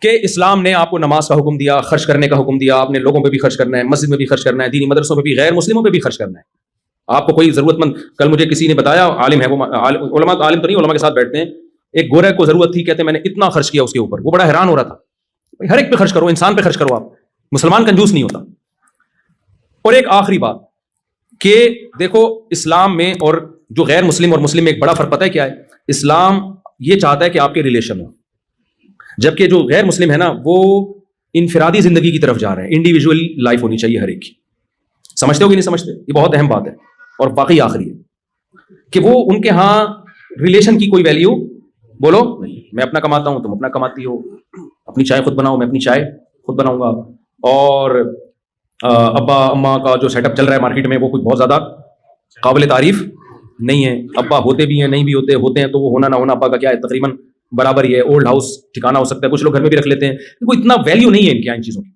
کہ اسلام نے آپ کو نماز کا حکم دیا, خرچ کرنے کا حکم دیا, آپ نے لوگوں پہ بھی خرچ کرنا ہے, مسجد میں بھی خرچ کرنا ہے, دینی مدرسوں پہ بھی, غیر مسلموں پہ بھی خرچ کرنا ہے. آپ کو کوئی ضرورت مند, کل مجھے کسی نے بتایا, عالم ہے وہ, علماء عالم تو نہیں, علماء کے ساتھ بیٹھتے ہیں, ایک گورے کو ضرورت تھی, کہتے ہیں میں نے اتنا خرچ کیا اس کے اوپر. وہ بڑا حیران ہو رہا تھا, ہر ایک پہ خرچ کرو, انسان پہ خرچ کرو, آپ مسلمان کنجوس نہیں ہوتا. اور ایک آخری بات کہ دیکھو اسلام میں اور جو غیر مسلم اور مسلم میں ایک بڑا فرق پتہ ہے کیا ہے؟ اسلام یہ چاہتا ہے کہ آپ کے ریلیشن ہو, جبکہ جو غیر مسلم ہے نا وہ انفرادی زندگی کی طرف جا رہے ہیں, انڈیویجول لائف ہونی چاہیے ہر ایک کی. سمجھتے ہو کہ نہیں سمجھتے؟ یہ بہت اہم بات ہے. اور باقی آخری ہے کہ وہ ان کے ہاں ریلیشن کی کوئی ویلیو بولو نہیں, میں اپنا کماتا ہوں, تم اپنا کماتی ہو, اپنی چائے خود بناؤ, میں اپنی چائے خود بناؤں گا. اور ابا اماں کا جو سیٹ اپ چل رہا ہے مارکیٹ میں وہ کوئی بہت زیادہ قابل تعریف نہیں ہے. ابا ہوتے بھی ہیں, نہیں بھی ہوتے ہیں, تو وہ ہونا نہ ہونا ابا کا کیا ہے, تقریباً برابر ہی ہے. اولڈ ہاؤس ٹھکانا ہو سکتا ہے, کچھ لوگ گھر میں بھی رکھ لیتے ہیں, کوئی اتنا ویلیو نہیں ہے ان کے یہاں ان چیزوں کی.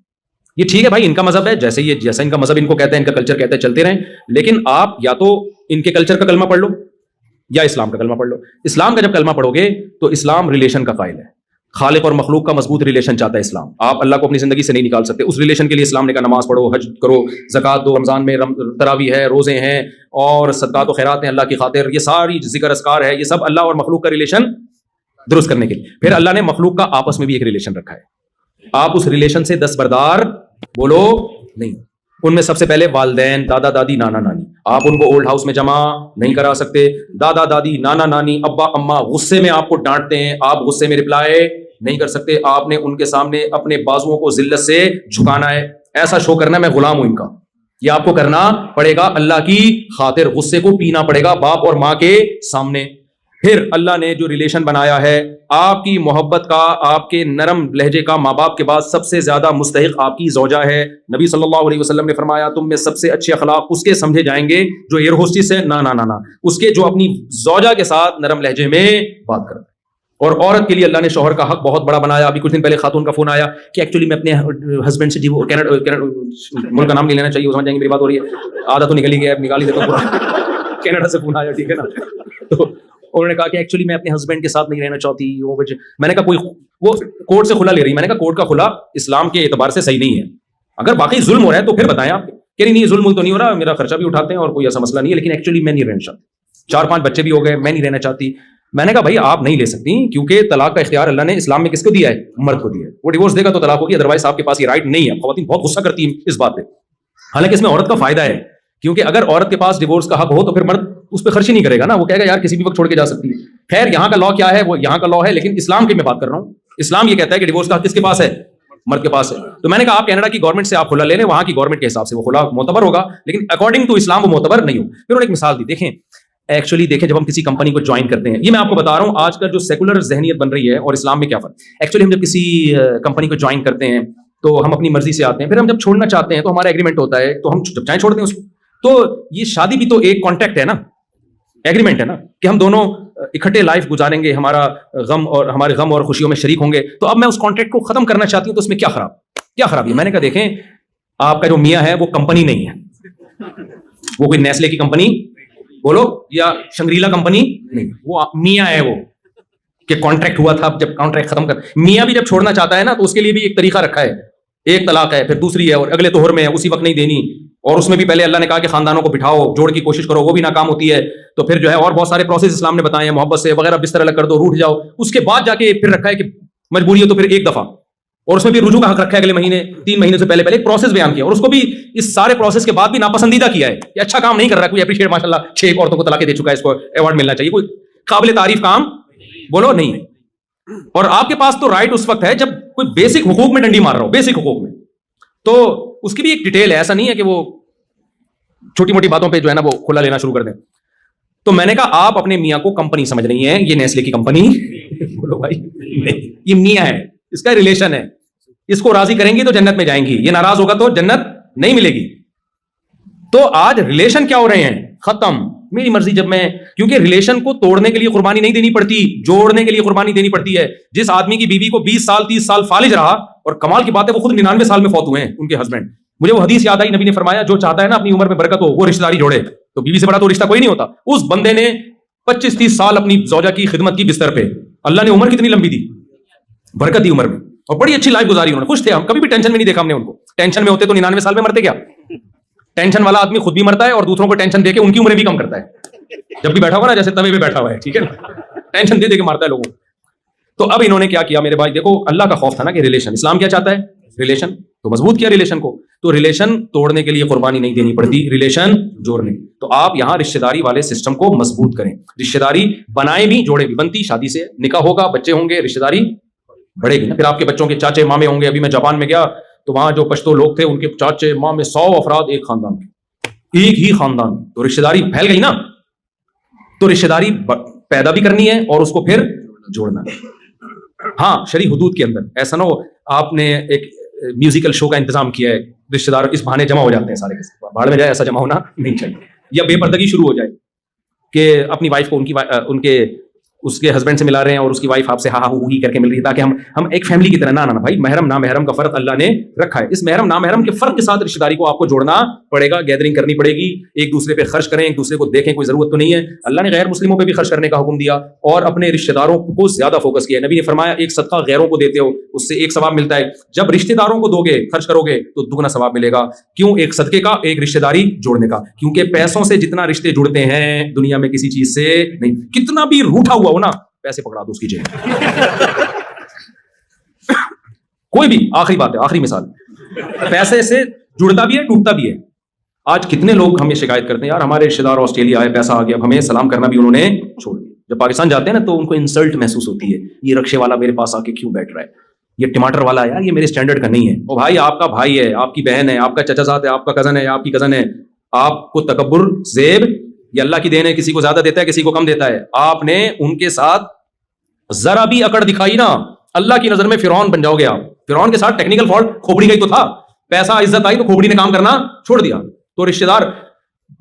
یہ ٹھیک ہے بھائی, ان کا مذہب ہے, جیسا ان کا مذہب ان کو کہتا ہے, ان کا کلچر کہتا ہے, چلتے رہیں. لیکن آپ یا تو ان کے کلچر کا کلمہ پڑھ لو یا اسلام کا کلمہ پڑھ لو. اسلام کا جب کلمہ پڑھو گے تو اسلام ریلیشن کا قائل ہے, خالق اور مخلوق کا مضبوط ریلیشن چاہتا ہے اسلام. آپ اللہ کو اپنی زندگی سے نہیں نکال سکتے. اس ریلیشن کے لیے اسلام نے کہا نماز پڑھو, حج کرو, زکات دو, رمضان میں تراویح ہے, روزے ہیں, اور صدقات و خیرات ہیں اللہ کی خاطر. یہ ساری ذکر اذکار ہے, یہ سب اللہ اور مخلوق کا ریلیشن درست کرنے کے لیے. پھر اللہ نے مخلوق کا آپس میں بھی ایک ریلیشن رکھا ہے. آپ اس ریلیشن سے دستبردار بولو نہیں. ان میں سب سے پہلے والدین, دادا دادی, نانا نانی. آپ ان کو اولڈ ہاؤس میں جمع نہیں کرا سکتے. دادا دادی, نانا نانی, ابا اما غصے میں آپ کو ڈانٹتے ہیں, آپ غصے میں رپلائی نہیں کر سکتے. آپ نے ان کے سامنے اپنے بازوؤں کو ذلت سے جھکانا ہے, ایسا شو کرنا ہے میں غلام ہوں ان کا. یہ آپ کو کرنا پڑے گا اللہ کی خاطر. غصے کو پینا پڑے گا باپ اور ماں کے سامنے. پھر اللہ نے جو ریلیشن بنایا ہے, آپ کی محبت کا, آپ کے نرم لہجے کا ماں باپ کے بعد سب سے زیادہ مستحق آپ کی زوجہ ہے. نبی صلی اللہ علیہ وسلم نے فرمایا تم میں سب سے اچھے اخلاق اس کے سمجھے جائیں گے جو ایئر ہوسٹس ہے, نا اس کے جو اپنی زوجہ کے ساتھ نرم لہجے میں بات کرتا ہے. اور عورت کے لیے اللہ نے شوہر کا حق بہت بڑا بنایا. ابھی کچھ دن پہلے خاتون کا فون آیا کہ ایکچولی میں اپنے ہسبینڈ سے ملک کا نام نہیں لینا چاہیے, وہ سمجھ جائیں گے میری بات ہو رہی ہے, آدھا تو نکل ہی گیا, نکال ہی دیتا ہوں. کینیڈا سے فون آیا, ٹھیک ہے نا. تو انہوں نے کہا کہ ایکچولی میں اپنے ہسبینڈ کے ساتھ نہیں رہنا چاہتی. میں نے کہا کوئی وہ کورٹ سے کھلا لے رہی, میں نے کہا کورٹ کا کھلا اسلام کے اعتبار سے صحیح نہیں ہے. اگر واقعی ظلم ہو رہا ہے تو پھر بتائیں آپ کہ نہیں ظلم تو نہیں ہو رہا, میرا خرچہ بھی اٹھاتے ہیں اور کوئی ایسا مسئلہ نہیں ہے, لیکن ایکچولی میں نہیں رہنا چاہتی, 4-5 بچے بھی ہو گئے, میں نہیں رہنا چاہتی. میں نے کہا بھائی آپ نہیں لے سکتی, کیونکہ طلاق کا اختیار اللہ نے اسلام میں کس کو دیا ہے, مرد کو دیا ہے. وہ ڈیورس دے گا تو طلاق ہوگی, ادروائز آپ کے پاس یہ رائٹ نہیں ہے. خواتین بہت غصہ کرتی ہیں اس بات پہ, حالانکہ اس میں عورت کا فائدہ ہے, کیونکہ اگر عورت کے پاس ڈیورس کا حق ہو تو پھر مرد اس پہ خرچ ہی نہیں کرے گا نا, وہ کہے گا یار کسی بھی وقت چھوڑ کے جا سکتی ہے. خیر یہاں کا لا کیا ہے, وہ یہاں کا لا ہے, لیکن اسلام کی میں بات کر رہا ہوں. اسلام یہ کہتا ہے کہ ڈیورس کا حق کس کے پاس ہے, مرد کے پاس ہے. تو میں نے کہا آپ کینیڈا کی گورنمنٹ سے آپ خلا لے لیں, وہاں کی گورنمنٹ کے حساب سے وہ خلا معتبر ہوگا, لیکن اکارڈنگ ٹو اسلام وہ معتبر نہیں ہو. پھر انہوں نے ایک مثال دی, دیکھیں ایکچولی دیکھیں جب ہم کسی کمپنی کو جوائن کرتے ہیں, یہ میں آپ کو بتا رہا ہوں آج کل جو سیکولر ذہنیت بن رہی ہے اور اسلام میں کیا فرق. ایکچولی ہم جب کسی کمپنی کو جوائن کرتے ہیں تو ہم اپنی مرضی سے آتے ہیں, پھر ہم جب چھوڑنا چاہتے ہیں تو ہمارا ایگریمنٹ ہوتا ہے, تو ہم جب چاہیں چھوڑتے ہیں اس کو. تو یہ شادی بھی تو ایک کانٹریکٹ ہے نا, ایگریمنٹ ہے نا, کہ ہم دونوں اکٹھے لائف گزاریں گے, ہمارا غم اور ہمارے غم اور خوشیوں میں شریک ہوں گے. تو اب میں اس کانٹریکٹ کو ختم کرنا چاہتی ہوں, تو اس میں کیا خراب ہے. میں نے کہا دیکھیں آپ کا جو میاں ہے وہ کمپنی نہیں ہے, وہ کوئی نیسلے کی کمپنی بولو یا شنگریلا کمپنی نہیں, وہ میاں ہے, وہ کہ کانٹریکٹ ہوا تھا, جب کانٹریکٹ ختم کر, میاں بھی جب چھوڑنا چاہتا ہے نا تو اس کے لیے بھی ایک طریقہ رکھا ہے. ایک طلاق ہے, پھر دوسری ہے, اور اگلے طہر میں ہے, اسی وقت نہیں دینی. اور اس میں بھی پہلے اللہ نے کہا کہ خاندانوں کو بٹھاؤ, جوڑ کی کوشش کرو, وہ بھی ناکام ہوتی ہے. تو پھر جو ہے اور بہت سارے پروسیس اسلام نے بتائے ہیں, محبت سے وغیرہ, بستر الگ کر دو, روٹھ جاؤ. اس کے بعد جا کے پھر رکھا ہے کہ مجبوری ہو تو پھر ایک دفعہ, اور اس میں بھی رجوع کا حق رکھا ہے اگلے مہینے, 3 مہینے سے پہلے ایک پروسیس بیان کیا, اور اس کو بھی اس سارے پروسیس کے بعد بھی ناپسندیدہ کیا ہے کہ اچھا کام نہیں کر رہا, کوئی اپریشیٹ ماشاء اللہ 6 عورتوں کو طلاقیں دے چکا ہے, اس کو ایوارڈ ملنا چاہیے, کوئی قابل تعریف کام بولو نہیں ہے. اور آپ کے پاس تو رائٹ اس وقت ہے جب کوئی بیسک حقوق میں ڈنڈی مار رہا ہو, بیسک حقوق میں. تو اس کی بھی ایک ڈیٹیل ہے, ایسا نہیں ہے کہ وہ چھوٹی موٹی باتوں پہ جو ہے نا وہ کھلا لینا شروع کر دیں. تو میں نے کہا آپ اپنے میاں کو کمپنی سمجھ رہی ہیں, یہ نیسلے کی کمپنی بولو بھائی, یہ میاں ہے, اس کا ریلیشن ہے, اس کو راضی کریں گی تو جنت میں جائیں گی, یہ ناراض ہوگا تو جنت نہیں ملے گی. تو آج ریلیشن کیا ہو رہے ہیں, ختم, میری مرضی. جب میں, کیونکہ ریلیشن کو توڑنے کے لیے قربانی نہیں دینی پڑتی, جوڑنے کے لیے قربانی دینی پڑتی ہے. جس آدمی کی بیوی کو 20 سال 30 سال فالج رہا, اور کمال کی بات ہے وہ خود 99 سال میں فوت ہوئے ہیں ان کے ہسبینڈ. مجھے وہ حدیث یاد آئی, نبی نے فرمایا جو چاہتا ہے نا اپنی عمر میں برکت ہو وہ رشتہ داری جوڑے. تو بیوی سے بڑا تو رشتہ کوئی نہیں ہوتا. اس بندے نے 25-30 سال اپنی زوجہ کی خدمت کی بستر پہ, اللہ نے عمر کتنی لمبی دی, برکت دی عمر میں. اور بڑی اچھی لائف گزاری انہوں نے, خوش تھے, ہم کبھی بھی ٹینشن میں نہیں دیکھا ہم نے ان کو. ٹینشن میں ہوتے تو 99 سال میں مرتے کیا؟ ٹینشن والا آدمی خود بھی مرتا ہے اور دوسروں کو ٹینشن دے کے ان کی عمریں بھی کم کرتا ہے. جب بھی بیٹھا ہوا نا جیسے توے پہ بیٹھا ہوا ہے, ٹھیک ہے نا, ٹینشن دے دے کے مارتا ہے لوگوں کو. تو اب انہوں نے کیا کیا میرے بھائی, دیکھو اللہ کا خوف تھا نا کہ ریلیشن, اسلام کیا چاہتا ہے, ریلیشن, تو مضبوط کیا ریلیشن کو. تو ریلیشن توڑنے کے لیے قربانی نہیں دینی پڑتی, ریلیشن جوڑنے. تو آپ یہاں رشتہ داری والے سسٹم کو مضبوط کریں. رشتہ داری بنائیں بھی, جوڑے بھی. بنتی شادی سے, نکاح ہوگا, بچے ہوں گے, رشتہ داری بڑھے گی نا. پھر آپ کے بچوں کے چاچے مامے ہوں گے. ابھی میں جاپان میں گیا تو وہاں جو پشتو لوگ تھے ان کے چاچے مامے 100 افراد ایک خاندان کے, ایک ہی خاندان. تو رشتہ داری پھیل گئی نا. تو رشتہ داری پیدا بھی کرنی ہے اور اس کو پھر جوڑنا ہے. ہاں شرعی حدود کے اندر. ایسا نہ ہو آپ نے ایک میوزیکل شو کا انتظام کیا ہے, رشتہ دار اس بہانے جمع ہو جاتے ہیں سارے کے بھاڑ میں جائے, ایسا جمع ہونا نہیں چاہیے. یا بے پردگی شروع ہو جائے کہ اپنی وائف کو ان کے اس کے ہسبینڈ سے ملا رہے ہیں اور اس کی وائف آپ سے ہاں ہاں ہی کر کے مل رہی ہے, تاکہ ہم ایک فیملی کی طرح. نہ بھائی, محرم نا محرم کا فرق اللہ نے رکھا ہے. اس محرم نا محرم کے فرق کے ساتھ رشتہ داری کو آپ کو جوڑنا پڑے گا, گیدرنگ کرنی پڑے گی, ایک دوسرے پہ خرچ کریں, ایک دوسرے کو دیکھیں, کوئی ضرورت تو نہیں ہے. اللہ نے غیر مسلموں پہ بھی خرچ کرنے کا حکم دیا اور اپنے رشتہ داروں کو زیادہ فوکس کیا. نبی نے فرمایا ایک صدقہ غیروں کو دیتے ہو اس سے ایک ثواب ملتا ہے, جب رشتہ داروں کو دو گے, خرچ کرو گے تو دگنا ثواب ملے گا. کیوں؟ ایک صدقے کا, ایک رشتہ داری جوڑنے کا. کیونکہ پیسوں سے جتنا رشتے جڑتے ہیں دنیا میں کسی چیز سے نہیں. کتنا بھی روٹھا ہوا ہو نا, پیسے پکڑا دو اس کی جیب. کوئی بھی, آخری بات ہے, آخری مثال, پیسے سے جڑتا بھی ہے ٹوٹتا بھی ہے. آج کتنے لوگ ہمیں شکایت کرتے ہیں, یار ہمارے رشتے دار آسٹریلیا آئے, پیسہ آ گیا, اب ہمیں سلام کرنا بھی انہوں نے چھوڑ دیا. جب پاکستان جاتے ہیں نا تو ان کو انسلٹ محسوس ہوتی ہے, یہ رکشے والا میرے پاس آ کے کیوں بیٹھ رہا ہے, یہ ٹماٹر والا ہے, یار یہ میرے اسٹینڈرڈ کا نہیں ہے. او بھائی, آپ کا بھائی ہے, آپ کی بہن ہے, آپ کا چچا زاد ہے, آپ کا کزن ہے, آپ کی کزن ہے. آپ کو تکبر, زیب, یہ اللہ کی دین ہے, کسی کو زیادہ دیتا ہے کسی کو کم دیتا ہے. آپ نے ان کے ساتھ ذرا بھی اکڑ دکھائی نا, اللہ کی نظر میں فرعون بن جاؤ گے آپ. فرعون کے ساتھ ٹیکنیکل فالٹ کھوپڑی کا ہی تو تھا, پیسہ عزت آئی تو کھوپڑی نے کام کرنا چھوڑ دیا. تو رشتہ دار,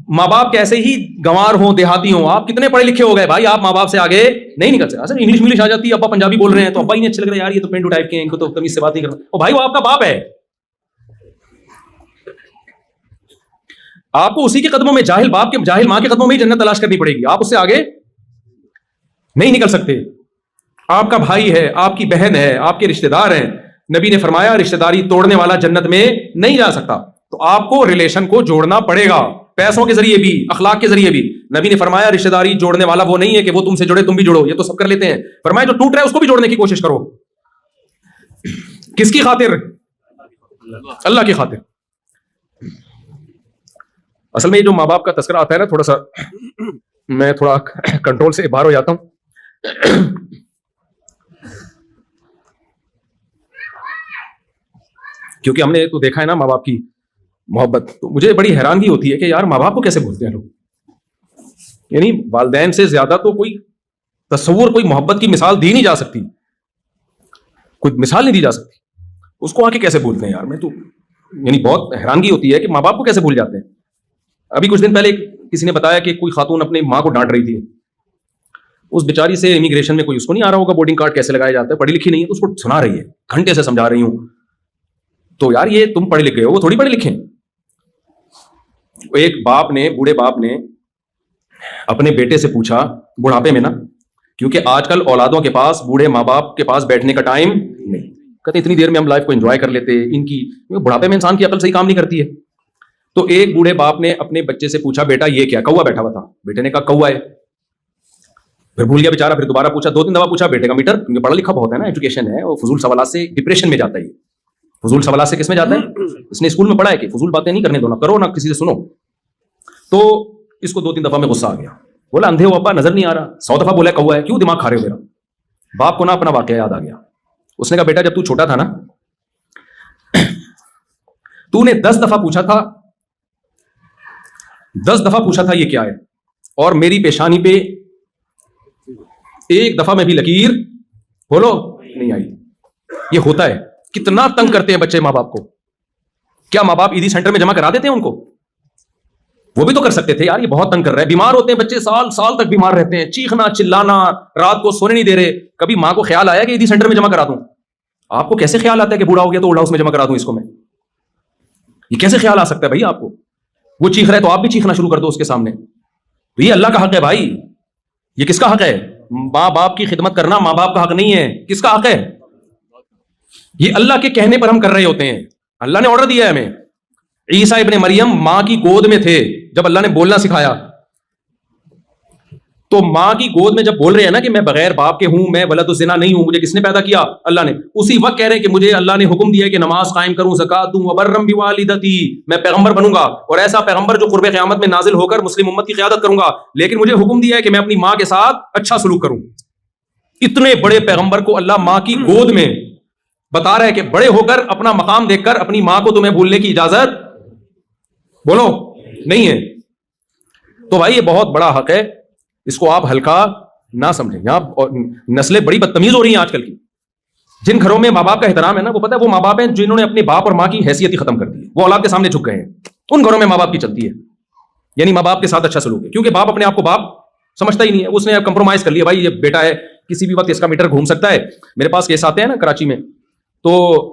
ماں باپ کیسے ہی گنوار ہوں, دیہاتی ہوں, آپ کتنے پڑھے لکھے ہو گئے بھائی, آپ ماں باپ سے آگے نہیں نکل سکتے. اصل انگلش آ جاتی ہے, ابا پنجابی بول رہے ہیں تو ابا ہی نہیں اچھے لگ رہے, یار یہ تو پینٹو ٹائپ کے ہیں, ان کو تو تمیز سے بات نہیں کرنا. او بھائی, وہ آپ کا باپ ہے, آپ کو اسی کے قدموں میں, جاہل باپ کے, جاہل ماں کے قدموں میں ہی جنت تلاش کرنی پڑے گی. آپ اس سے آگے نہیں نکل سکتے. آپ کا بھائی ہے, آپ کی بہن ہے, آپ کے رشتہ دار ہیں. نبی نے فرمایا رشتہ داری توڑنے والا جنت میں نہیں جا سکتا. تو آپ کو ریلیشن کو جوڑنا پڑے گا, پیسوں کے ذریعے بھی, اخلاق کے ذریعے بھی. نبی نے فرمایا رشتہ داری جوڑنے والا وہ نہیں ہے کہ وہ تم سے جڑے تم بھی جڑو, یہ تو سب کر لیتے ہیں. فرمایا جو ٹوٹ رہا ہے اس کو بھی جوڑنے کی کوشش کرو. کس کی خاطر؟ اللہ کی خاطر. اصل میں یہ جو ماں باپ کا تذکرہ آتا ہے نا, تھوڑا سا میں تھوڑا کنٹرول سے باہر ہو جاتا ہوں. کیونکہ ہم نے تو دیکھا ہے نا ماں باپ کی محبت, تو مجھے بڑی حیرانگی ہوتی ہے کہ یار ماں باپ کو کیسے بھولتے ہیں لوگ. یعنی والدین سے زیادہ تو کوئی تصور, کوئی محبت کی مثال دی نہیں جا سکتی, کوئی مثال نہیں دی جا سکتی. اس کو آ کے کیسے بھولتے ہیں یار, میں تو یعنی بہت حیرانگی ہوتی ہے کہ ماں باپ کو کیسے بھول جاتے ہیں. ابھی کچھ دن پہلے کسی نے بتایا کہ کوئی خاتون اپنی ماں کو ڈانٹ رہی تھی. اس بیچاری سے امیگریشن میں کوئی اس کو نہیں آ رہا ہوگا بورڈنگ کارڈ کیسے لگایا جاتا ہے, پڑھی لکھی نہیں ہے, تو اس کو سنا رہی ہے, گھنٹے سے سمجھا رہی ہوں. تو یار یہ تم پڑھے لکھے ہو, وہ تھوڑی پڑھے لکھے ہیں. ایک باپ نے, بوڑھے باپ نے اپنے بیٹے سے پوچھا بڑھاپے میں نا, کیونکہ آج کل اولادوں کے پاس, بوڑھے ماں باپ کے پاس بیٹھنے کا ٹائم نہیں. کہتے اتنی دیر میں ہم لائف کو انجوائے کر لیتے, ان کی بڑھاپے میں انسان کی عقل صحیح کام نہیں کرتی ہے. تو ایک بوڑھے باپ نے اپنے بچے سے پوچھا بیٹا یہ کیا, کوا بیٹھا ہوا تھا. بیٹے نے کہا کوا ہے. پھر بھول گیا بیچارہ, پھر دوبارہ پوچھا, 2-3 دفعہ پوچھا بیٹے کا میٹر, کیونکہ پڑھا لکھا بہت ہے نا, ایجوکیشن ہے, اور فضول سوالات سے ڈپریشن میں جاتا ہے. فضول سوالات سے کس میں جاتا ہے؟ اس نے اسکول میں پڑھا ہے کہ فضول باتیں نہیں کرنے دو, نہ کرو نہ کسی سے سنو. تو اس کو 2-3 دفعہ میں غصہ آ گیا. بولا اندھے ہو ابا, نظر نہیں آ رہا. 100 دفعہ بولا کوا ہے, کیوں دماغ کھا رہے ہو میرا. باپ کو نا اپنا واقعہ یاد آ گیا. اس نے کہا بیٹا جب تو چھوٹا تھا نا, تو نے 10 دفعہ پوچھا تھا, 10 دفعہ پوچھا تھا یہ کیا ہے, اور میری پیشانی پہ ایک دفعہ میں بھی لکیر بولو نہیں آئی. یہ ہوتا ہے. کتنا تنگ کرتے ہیں بچے ماں باپ کو. کیا ماں باپ عیدی سینٹر میں جمع کرا دیتے ہیں ان کو؟ وہ بھی تو کر سکتے تھے یار. یہ بہت تنگ کر رہا ہے. بیمار ہوتے ہیں بچے, سال سال تک بیمار رہتے ہیں, چیخنا چلانا, رات کو سونے نہیں دے رہے. کبھی ماں کو خیال آیا کہ عیدی سینٹر میں جمع کرا دوں؟ آپ کو کیسے خیال آتا ہے کہ بوڑھا ہو گیا تو اولڈ ہاؤس میں جمع کرا دوں اس کو میں؟ یہ کیسے خیال آ سکتا ہے بھائی آپ کو؟ وہ چیخ رہا ہے تو آپ بھی چیخنا شروع کر دو اس کے سامنے. تو یہ اللہ کا حق ہے بھائی. یہ کس کا حق ہے؟ ماں باپ کی خدمت کرنا ماں باپ کا حق نہیں ہے. کس کا حق ہے؟ یہ اللہ کے کہنے پر ہم کر رہے ہوتے ہیں. اللہ نے آرڈر دیا ہے ہمیں. عیسیٰ ابن مریم ماں کی گود میں تھے جب اللہ نے بولنا سکھایا, تو ماں کی گود میں جب بول رہے ہیں نا کہ میں بغیر باپ کے ہوں, میں ولد الزنا نہیں ہوں, مجھے کس نے پیدا کیا؟ اللہ نے. اسی وقت کہہ رہے ہیں کہ مجھے اللہ نے حکم دیا کہ نماز قائم کروں, زکات دوں, وبرم بوالدتی, میں پیغمبر بنوں گا, اور ایسا پیغمبر جو قرب قیامت میں نازل ہو کر مسلم امت کی قیادت کروں گا, لیکن مجھے حکم دیا ہے کہ میں اپنی ماں کے ساتھ اچھا سلوک کروں. اتنے بڑے پیغمبر کو اللہ ماں کی گود میں بتا رہا ہے کہ بڑے ہو کر اپنا مقام دیکھ کر اپنی ماں کو تمہیں بھولنے کی اجازت بولو نہیں ہے. تو بھائی یہ بہت بڑا حق ہے, اس کو آپ ہلکا نہ سمجھیں. یہاں نسلیں بڑی بدتمیز ہو رہی ہیں آج کل کی. جن گھروں میں ماں باپ کا احترام ہے نا, وہ پتہ ہے وہ ماں باپ ہیں جنہوں نے اپنے باپ اور ماں کی حیثیت ہی ختم کر دی ہے, وہ اولاد کے سامنے جھک گئے ہیں. ان گھروں میں ماں باپ کی چلتی ہے, یعنی ماں باپ کے ساتھ اچھا سلوک ہے, کیونکہ باپ اپنے آپ کو باپ سمجھتا ہی نہیں ہے. اس نے کمپرومائز کر لیا, بھائی یہ بیٹا ہے, کسی بھی وقت اس کا میٹر گھوم سکتا ہے. میرے پاس کیس آتے ہیں نا کراچی میں, تو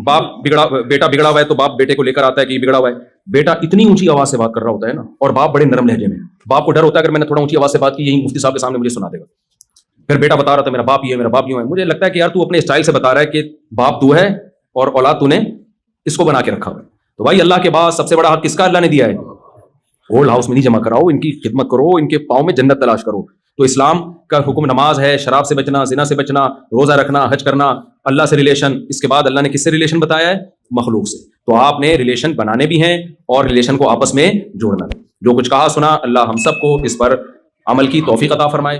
بیٹا بگڑا ہوا ہے تو باپ بیٹے کو لے کر آتا ہے کہ یہ بگڑا ہوا ہے. بیٹا اتنی اونچی آواز سے بات کر رہا ہوتا ہے نا, اور باپ بڑے نرم لہجے میں. باپ کو ڈر ہوتا ہے اگر میں نے تھوڑا اونچی آواز سے بات کی, یہی مفتی صاحب کے سامنے مجھے سنا دے گا. پھر بیٹا بتا رہا تھا میرا باپ یہ ہے, میرا باپ یوں ہے. مجھے لگتا ہے کہ یار تو اپنے اسٹائل سے بتا رہا ہے کہ باپ تو ہے اور اولاد تو نے اس کو بنا کے رکھا ہوا ہے. تو بھائی اللہ کے بعد سب سے بڑا حق کس کا اللہ نے دیا ہے؟ اولڈ ہاؤس میں نہیں جمع کراؤ, ان کی خدمت کرو, ان کے پاؤں میں جنت تلاش کرو. تو اسلام کا حکم نماز ہے, شراب سے بچنا, زنا سے بچنا, روزہ رکھنا, حج کرنا, اللہ سے ریلیشن. اس کے بعد اللہ نے کس سے ریلیشن بتایا ہے؟ مخلوق سے. تو آپ نے ریلیشن بنانے بھی ہیں اور ریلیشن کو آپس میں جوڑنا. جو کچھ کہا سنا, اللہ ہم سب کو اس پر عمل کی توفیق عطا فرمائے.